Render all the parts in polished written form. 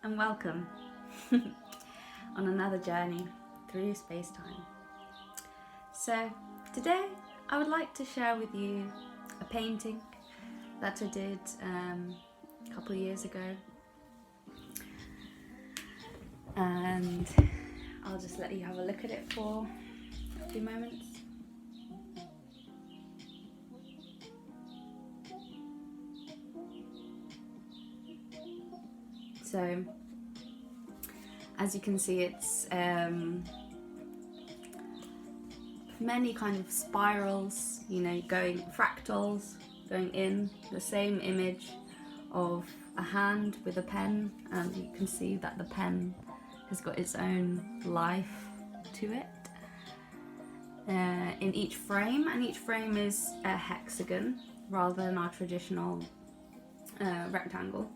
and welcome on another journey through space-time. So today I would like to share with you a painting that I did a couple of years ago, and I'll just let you have a look at it for a few moments. So, as you can see, it's many kind of spirals, going fractals, going in the same image of a hand with a pen, and you can see that the pen has got its own life to it in each frame, and each frame is a hexagon rather than our traditional rectangle.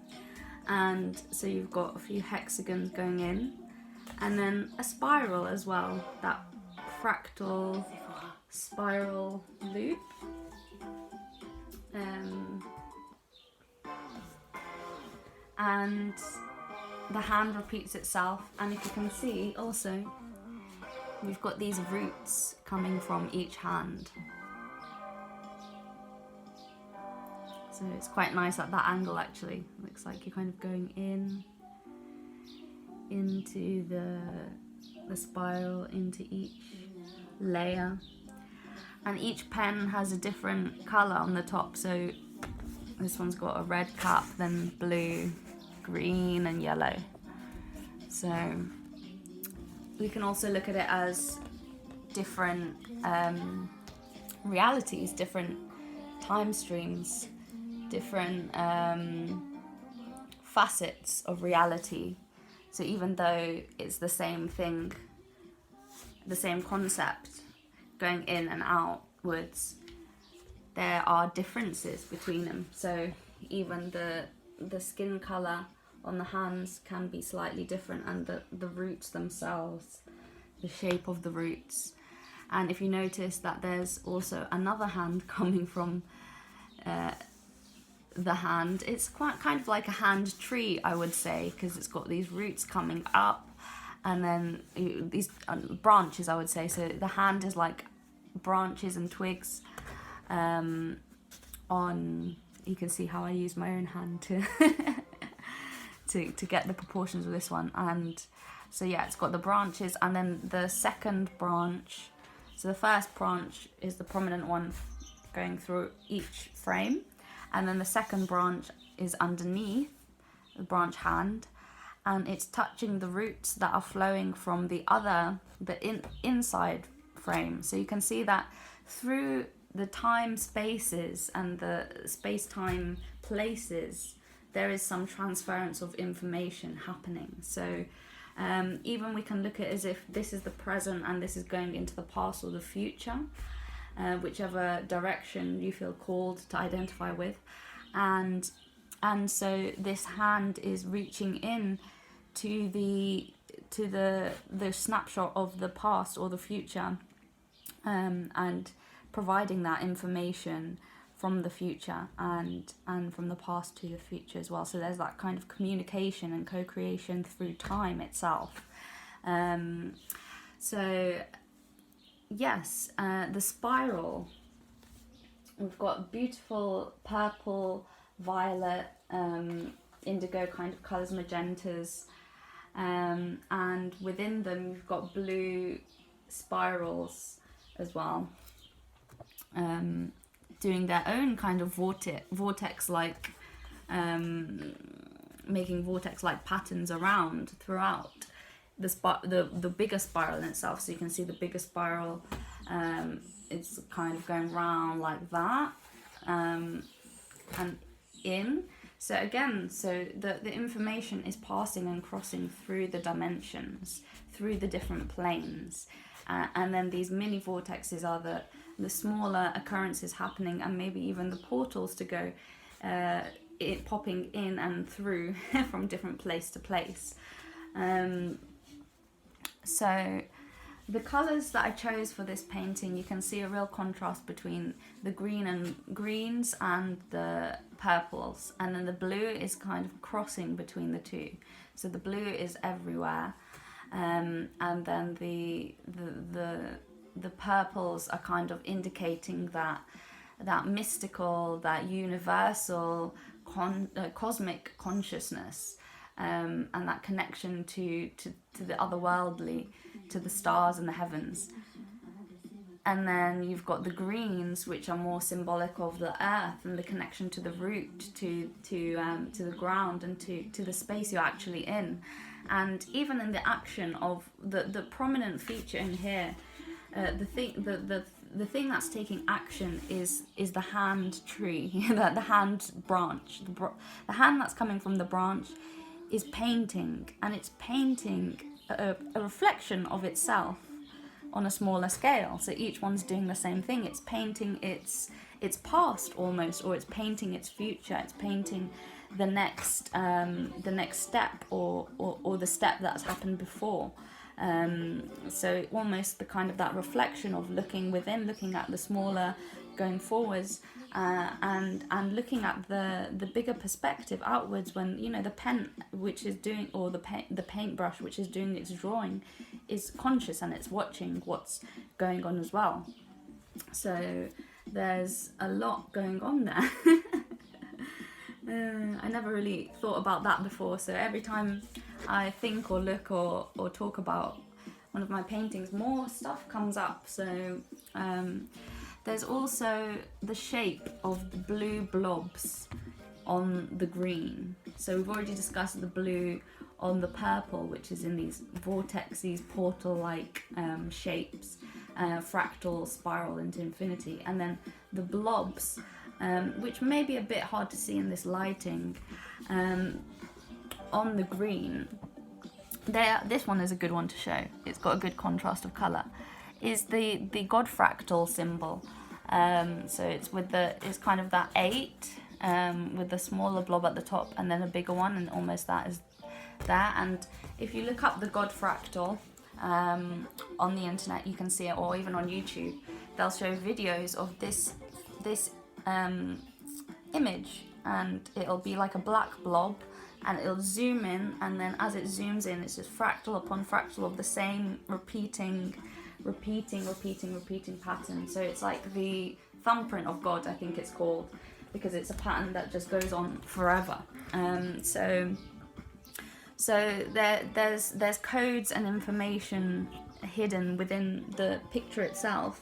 And so you've got a few hexagons going in, and then a spiral as well, that fractal spiral loop. And the hand repeats itself, and if you can see also, we've got these roots coming from each hand. So it's quite nice at that angle actually. Looks like you're kind of going into the spiral, into each layer. And each pen has a different colour on the top. So this one's got a red cap, then blue, green and yellow. So we can also look at it as different realities, different time streams, different facets of reality. So even though it's the same thing, the same concept going in and outwards, there are differences between them. So even the skin color on the hands can be slightly different, and the roots themselves, the shape of the roots. And if you notice that there's also another hand coming from the hand, it's quite kind of like a hand tree, I would say, because it's got these roots coming up and then these branches, I would say. So the hand is like branches and twigs on, you can see how I use my own hand to to get the proportions of this one. And so yeah, it's got the branches, and then the second branch, so the first branch is the prominent one going through each frame, and then the second branch is underneath the branch hand, and it's touching the roots that are flowing from the inside frame. So you can see that through the time spaces and the space-time places, there is some transference of information happening. So even we can look at it as if this is the present and this is going into the past or the future, whichever direction you feel called to identify with. And so this hand is reaching in to the snapshot of the past or the future, and providing that information from the future and from the past to the future as well. So there's that kind of communication and co-creation through time itself. So yes, the spiral, we've got beautiful purple, violet, indigo kind of colours, magentas, and within them we've got blue spirals as well, doing their own kind of vortex-like, making vortex-like patterns throughout the bigger spiral in itself. So you can see the bigger spiral, it's kind of going round like that, and in. So again, the information is passing and crossing through the dimensions, through the different planes, and then these mini vortexes are the smaller occurrences happening, and maybe even the portals to go popping in and through from different place to place. So the colours that I chose for this painting, you can see a real contrast between the greens and the purples, and then the blue is kind of crossing between the two. So the blue is everywhere, and then the purples are kind of indicating that mystical, that universal cosmic consciousness, and that connection to the otherworldly, to the stars and the heavens. And then you've got the greens, which are more symbolic of the earth and the connection to the root, to the ground, and to the space you're actually in. And even in the action of the prominent feature in here, the thing that's taking action is the hand tree, the hand branch. The hand that's coming from the branch is painting, and it's painting a reflection of itself on a smaller scale. So each one's doing the same thing. It's painting its past almost, or it's painting its future. It's painting the next step, or the step that's happened before. So almost the kind of that reflection of looking within, looking at the smaller, going forwards, and looking at the bigger perspective outwards, when, you know, the pen which is doing, or the paintbrush which is doing its drawing, is conscious and it's watching what's going on as well. So there's a lot going on there. I never really thought about that before, so every time I think or look or talk about one of my paintings, more stuff comes up. So there's also the shape of the blue blobs on the green. So we've already discussed the blue on the purple, which is in these vortexes, portal-like shapes, fractal spiral into infinity. And then the blobs, which may be a bit hard to see in this lighting, on the green. This one is a good one to show. It's got a good contrast of colour. Is the God fractal symbol. So it's kind of that 8 with the smaller blob at the top and then a bigger one, and almost that is there. And if you look up the God fractal on the internet, you can see it, or even on YouTube, they'll show videos of this image, and it'll be like a black blob, and it'll zoom in, and then as it zooms in, it's just fractal upon fractal of the same repeating pattern. So it's like the thumbprint of God, I think it's called, because it's a pattern that just goes on forever. So there's codes and information hidden within the picture itself,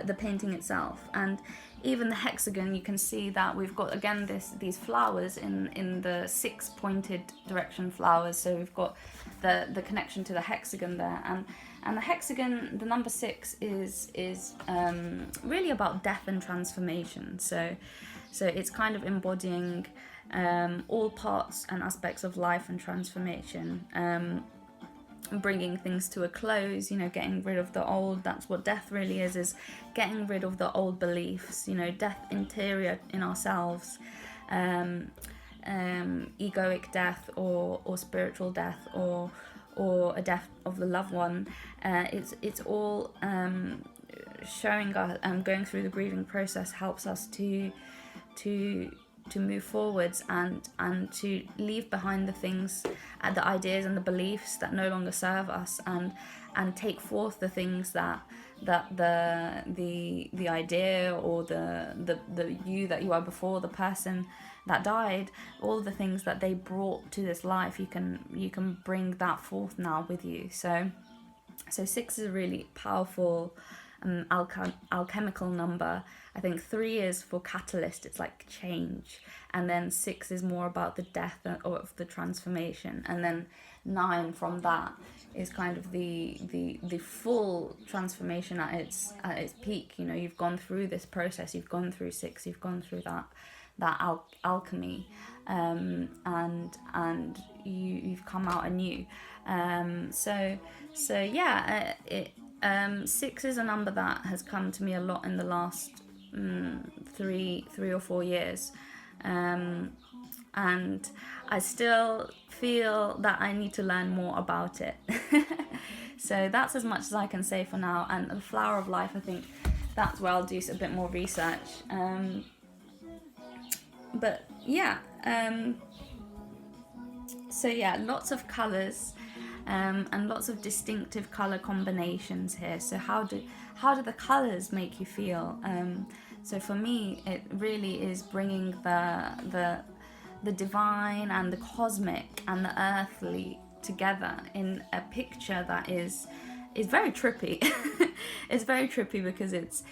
the painting itself. And even the hexagon, you can see that we've got, again, these flowers in the 6 pointed direction flowers. So we've got the connection to the hexagon there, and the hexagon, the number 6, is really about death and transformation. So it's kind of embodying all parts and aspects of life and transformation, bringing things to a close, you know, getting rid of the old. That's what death really is getting rid of the old beliefs, you know, death interior in ourselves, egoic death, or spiritual death, or a death of the loved one. It's all showing us, going through the grieving process helps us to move forwards and to leave behind the things, the ideas and the beliefs that no longer serve us, and take forth the things that the idea, or the you that you are before, the person that died, all the things that they brought to this life, you can bring that forth now with you. So 6 is a really powerful alchemical number. I think 3 is for catalyst, it's like change, and then 6 is more about the death of the transformation, and then 9 from that is kind of the full transformation at its peak. You know, you've gone through this process, you've gone through 6, you've gone through that alchemy, and you've come out anew. So yeah, 6 is a number that has come to me a lot in the last 3 or 4 years, and I still feel that I need to learn more about it. So that's as much as I can say for now. And the flower of life, I think that's where I'll do a bit more research. But yeah, so yeah, lots of colors, and lots of distinctive color combinations here. So how do the colors make you feel? So for me, it really is bringing the divine and the cosmic and the earthly together in a picture that is very trippy. It's very trippy because it's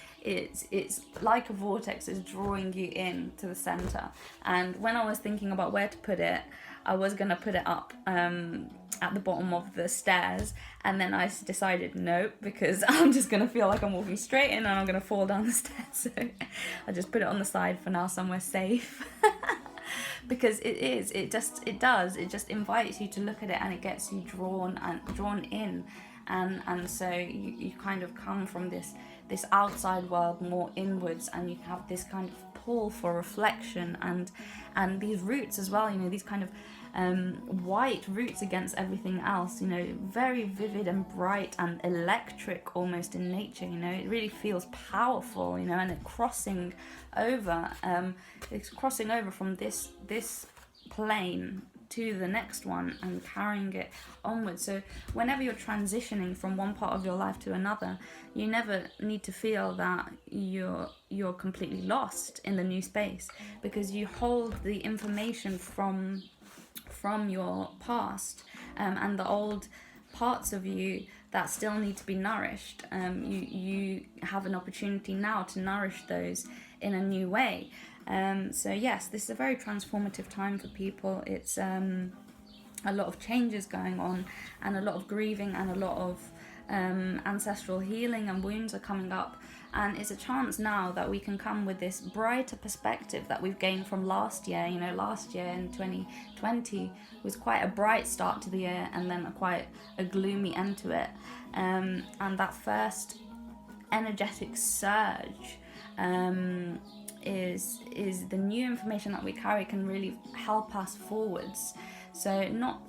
like a vortex is drawing you in to the center. And when I was thinking about where to put it, I was gonna put it up at the bottom of the stairs, and then I decided no, because I'm just gonna feel like I'm walking straight in and I'm gonna fall down the stairs. So I just put it on the side for now, somewhere safe. Because it just invites you to look at it, and it gets you drawn in, and so you kind of come from this outside world more inwards, and you have this kind of pull for reflection, and these roots as well, these kind of white roots against everything else, very vivid and bright and electric almost in nature. It really feels powerful, and it's crossing over from this plane to the next one and carrying it onwards. So whenever you're transitioning from one part of your life to another, you never need to feel that you're completely lost in the new space, because you hold the information from your past, and the old parts of you that still need to be nourished. You have an opportunity now to nourish those in a new way. So yes, this is a very transformative time for people. It's a lot of changes going on, and a lot of grieving, and a lot of ancestral healing, and wounds are coming up. And it's a chance now that we can come with this brighter perspective that we've gained from last year. Last year in 2020 was quite a bright start to the year, and then quite a gloomy end to it. And that first energetic surge is the new information that we carry can really help us forwards. So not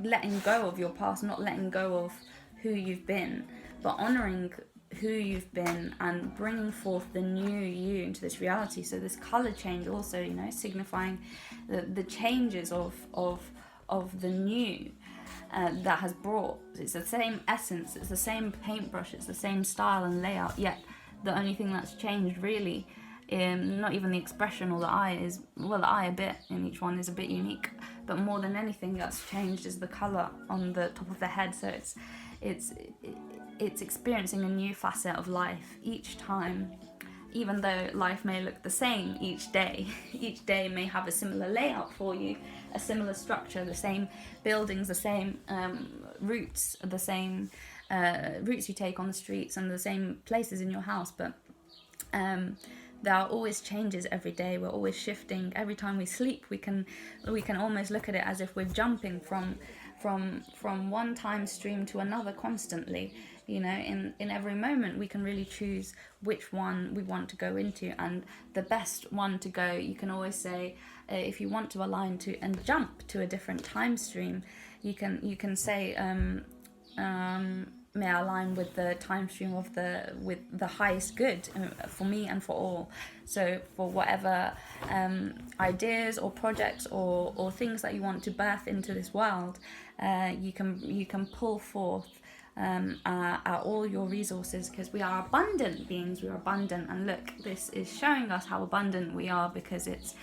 letting go of your past, not letting go of who you've been, but honouring who you've been and bringing forth the new you into this reality. So this colour change also, signifying the changes of the new that has brought. It's the same essence, it's the same paintbrush, it's the same style and layout, yet the only thing that's changed really, not even the expression or the eye is, well, the eye a bit in each one is a bit unique, but more than anything that's changed is the colour on the top of the head. So it's experiencing a new facet of life each time, even though life may look the same each day. Each day may have a similar layout for you, a similar structure, the same buildings, the same routes, the same routes you take on the streets, and the same places in your house, but there are always changes every day. We're always shifting. Every time we sleep, we can almost look at it as if we're jumping from one time stream to another constantly. In every moment we can really choose which one we want to go into, and the best one to go, you can always say, if you want to align to and jump to a different time stream, you can say, may I align with the time stream with the highest good for me and for all. So for whatever ideas or projects or things that you want to birth into this world, you can pull forth all your resources, because we are abundant beings. We are abundant, and look, this is showing us how abundant we are, because it's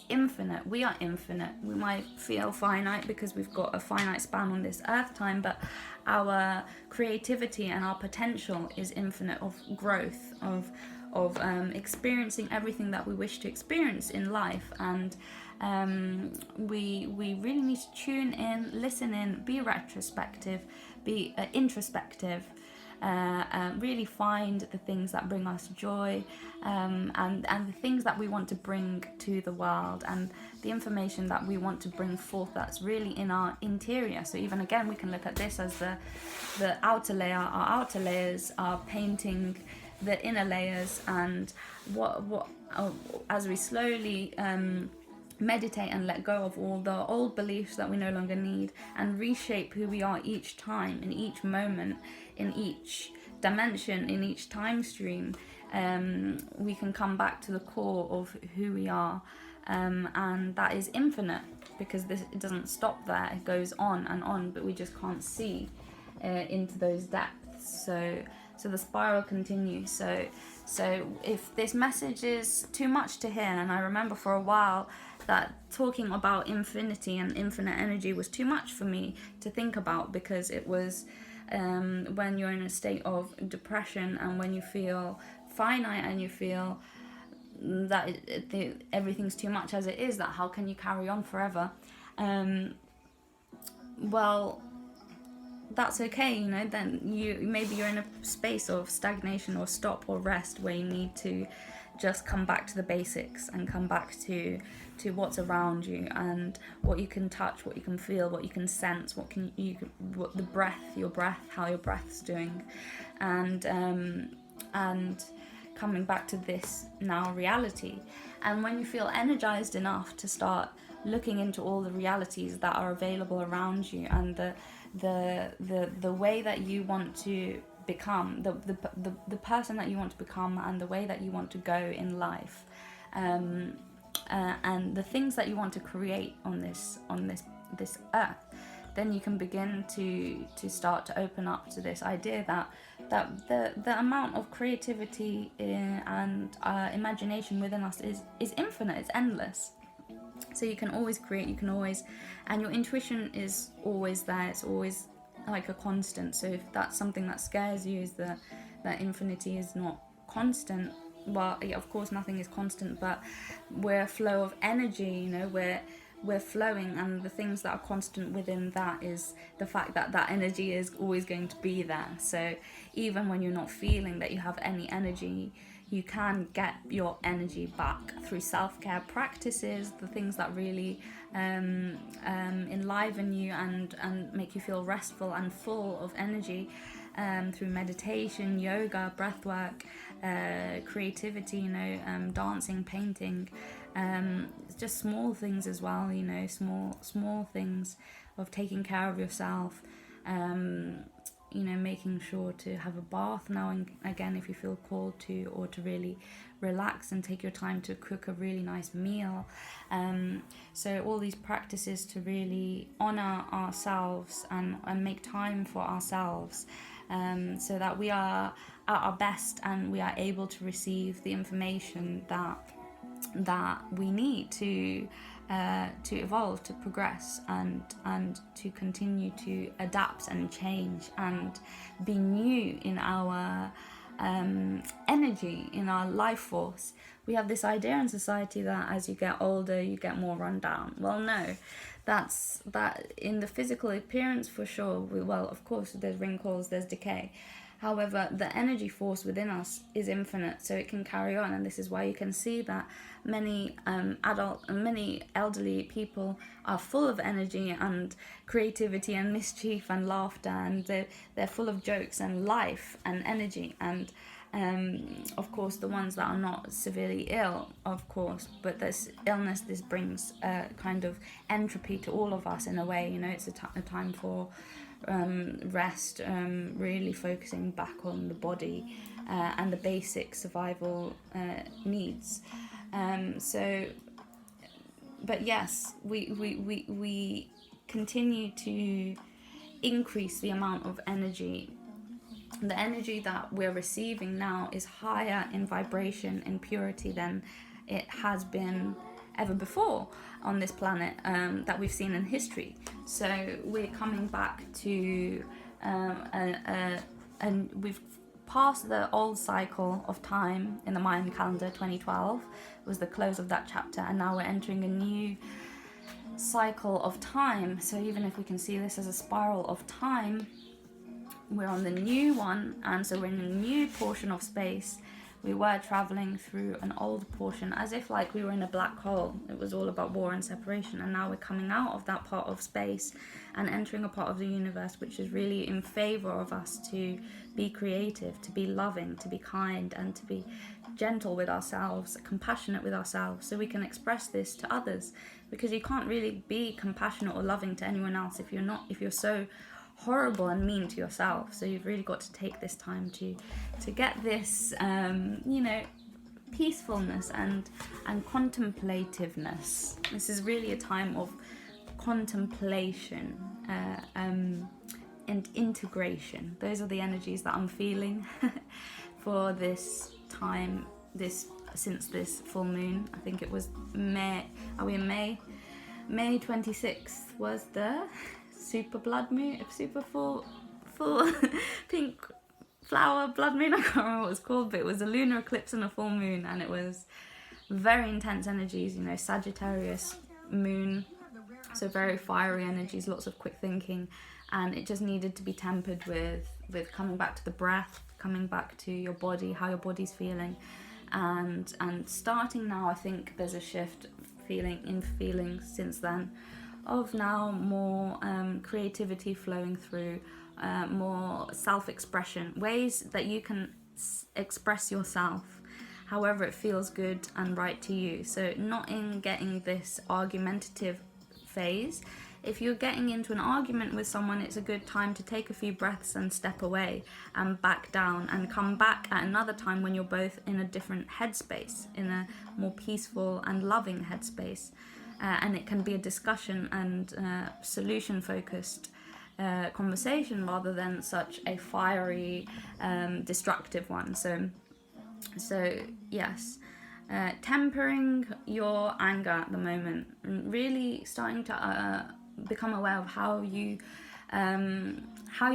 infinite. We are infinite. We might feel finite because we've got a finite span on this earth time, but our creativity and our potential is infinite, of growth, of experiencing everything that we wish to experience in life. And we really need to tune in, listen in, be retrospective, be introspective, really find the things that bring us joy, and the things that we want to bring to the world, and the information that we want to bring forth that's really in our interior. So even again, we can look at this as the outer layer. Our outer layers are painting the inner layers, and what as we slowly meditate and let go of all the old beliefs that we no longer need, and reshape who we are each time, in each moment, in each dimension, in each time stream, we can come back to the core of who we are, and that is infinite, because it doesn't stop there, it goes on and on, but we just can't see into those depths. So the spiral continues. So if this message is too much to hear, and I remember for a while that talking about infinity and infinite energy was too much for me to think about, because it was when you're in a state of depression, and when you feel finite and you feel that everything's too much as it is, that how can you carry on forever? Well, that's okay, you know. Then maybe you're in a space of stagnation or stop or rest, where you need to just come back to the basics and come back to what's around you, and what you can touch, what you can feel, what you can sense, what the breath, how your breath's doing, and coming back to this now reality. And when you feel energized enough to start looking into all the realities that are available around you, and the way that you want to become, the person that you want to become, and the way that you want to go in life, and the things that you want to create on this earth, then you can begin to start to open up to this idea that the amount of creativity and imagination within us is infinite, it's endless. So you can always create, you can always, and your intuition is always there, it's always like a constant. So if that's something that scares you, is that infinity is not constant, well, yeah, of course nothing is constant, but we're a flow of energy, you know, we're flowing, and the things that are constant within that is the fact that that energy is always going to be there. So even when you're not feeling that you have any energy, you can get your energy back through self-care practices, the things that really enliven you and make you feel restful and full of energy, through meditation, yoga, breathwork, creativity, you know, dancing, painting, just small things as well, you know, small things of taking care of yourself, you know, making sure to have a bath now and again if you feel called to, or to really relax and take your time to cook a really nice meal. So all these practices to really honor ourselves and make time for ourselves, so that we are at our best and we are able to receive the information that we need to evolve, to progress, and to continue to adapt and change and be new in our energy, in our life force. We have this idea in society that as you get older you get more run down. Well, no, that in the physical appearance for sure. Well, of course there's wrinkles, there's decay. However, the energy force within us is infinite, so it can carry on, and this is why you can see that many many elderly people are full of energy and creativity and mischief and laughter, and they're full of jokes and life and energy. And of course, the ones that are not severely ill, of course, but this illness, this brings kind of entropy to all of us in a way. You know, it's a time for rest, really focusing back on the body and the basic survival needs. But yes, we continue to increase the amount of energy. The energy that we're receiving now is higher in vibration, in purity, than it has been ever before on this planet, that we've seen in history. So we're coming back to and we've passed the old cycle of time in the Mayan calendar. 2012 was the close of that chapter, and now we're entering a new cycle of time. So even if we can see this as a spiral of time, we're on the new one, and so we're in a new portion of space. We were traveling through an old portion, as if like we were in a black hole. It was all about war and separation, and now we're coming out of that part of space and entering a part of the universe which is really in favor of us to be creative, to be loving, to be kind, and to be gentle with ourselves, compassionate with ourselves, so we can express this to others. Because you can't really be compassionate or loving to anyone else if you're so horrible and mean to yourself. So you've really got to take this time to get this peacefulness and contemplativeness. This is really a time of contemplation and integration. Those are the energies that I'm feeling for this time, since this full moon. I think it was May. Are we in May? May 26th was the super blood moon, super full pink flower blood moon. I can't remember what it was called, but it was a lunar eclipse and a full moon, and it was very intense energies, you know, Sagittarius moon, so very fiery energies, lots of quick thinking, and it just needed to be tempered with coming back to the breath, coming back to your body, how your body's feeling, and starting now. I think there's a shift feeling since then, of now more creativity flowing through, more self-expression, ways that you can express yourself however it feels good and right to you. So not in getting this argumentative phase. If you're getting into an argument with someone, it's a good time to take a few breaths and step away and back down, and come back at another time when you're both in a different headspace, in a more peaceful and loving headspace. And it can be a discussion and solution focused conversation rather than such a fiery, destructive one. So yes, tempering your anger at the moment, really starting to become aware of how you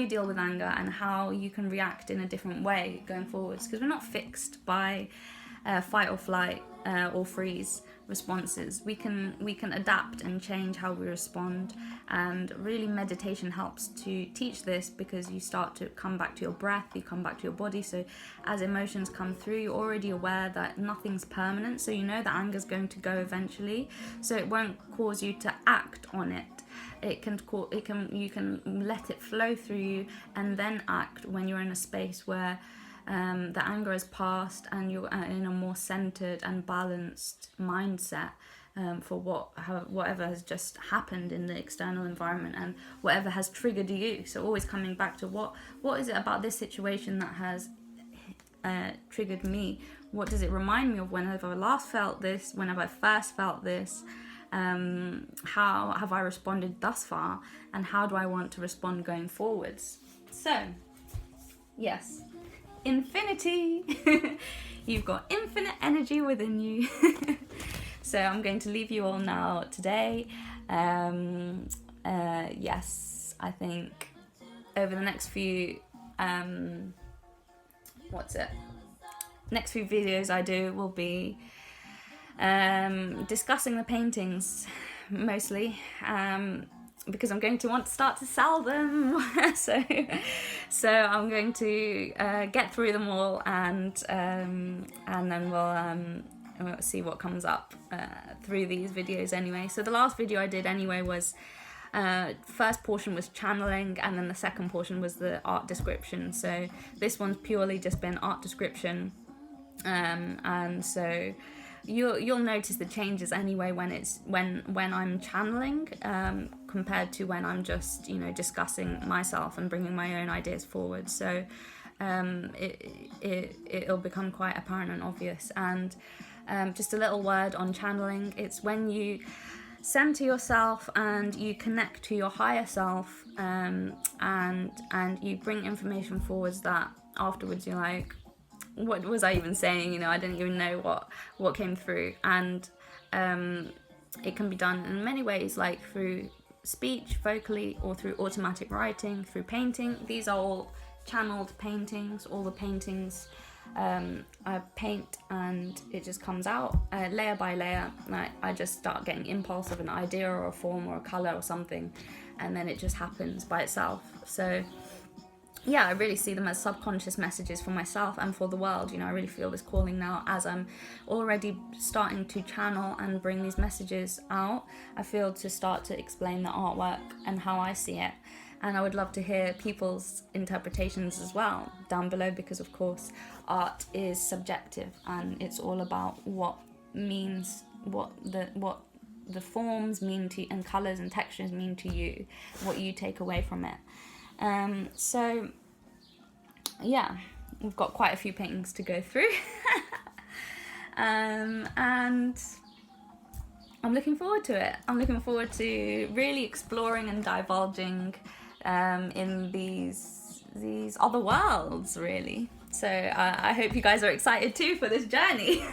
deal with anger and how you can react in a different way going forwards, because we're not fixed by fight or flight or freeze responses. We can adapt and change how we respond, and really meditation helps to teach this, because you start to come back to your breath, you come back to your body. So as emotions come through, you're already aware that nothing's permanent, so you know that anger's going to go eventually, so it won't cause you to act on it. You can let it flow through you and then act when you're in a space where the anger is past and you're in a more centered and balanced mindset for whatever has just happened in the external environment and whatever has triggered you. So always coming back to what is it about this situation that has triggered me? What does it remind me of whenever I last felt this, whenever I first felt this? How have I responded thus far, and how do I want to respond going forwards? So yes, infinity. You've got infinite energy within you. So I'm going to leave you all now today. Yes, I think over the next few next few videos I do will be discussing the paintings mostly, because I'm going to want to start to sell them. so I'm going to get through them all, and then we'll see what comes up through these videos anyway. So the last video I did anyway was first portion was channeling, and then the second portion was the art description. So this one's purely just been art description, and so you'll notice the changes anyway when I'm channeling, compared to when I'm just, you know, discussing myself and bringing my own ideas forward. So it'll become quite apparent and obvious. And just a little word on channeling: it's when you center yourself and you connect to your higher self, and you bring information forwards that afterwards you're like, what was I even saying? You know, I didn't even know what came through. And it can be done in many ways, like through speech, vocally, or through automatic writing, through painting. These are all channeled paintings. All the paintings I paint, and it just comes out layer by layer. Like, I just start getting impulse of an idea or a form or a color or something, and then it just happens by itself. So yeah, I really see them as subconscious messages for myself and for the world. You know, I really feel this calling now as I'm already starting to channel and bring these messages out. I feel to start to explain the artwork and how I see it. And I would love to hear people's interpretations as well down below, because of course art is subjective, and it's all about what the forms mean to you, and colors and textures mean to you, what you take away from it. So yeah, we've got quite a few paintings to go through. and I'm looking forward to it. I'm looking forward to really exploring and divulging in these other worlds, really. So I hope you guys are excited too for this journey.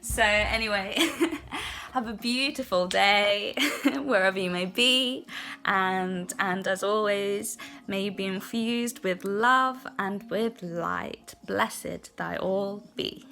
So anyway, have a beautiful day wherever you may be, and as always, may you be infused with love and with light. Blessed thy all be.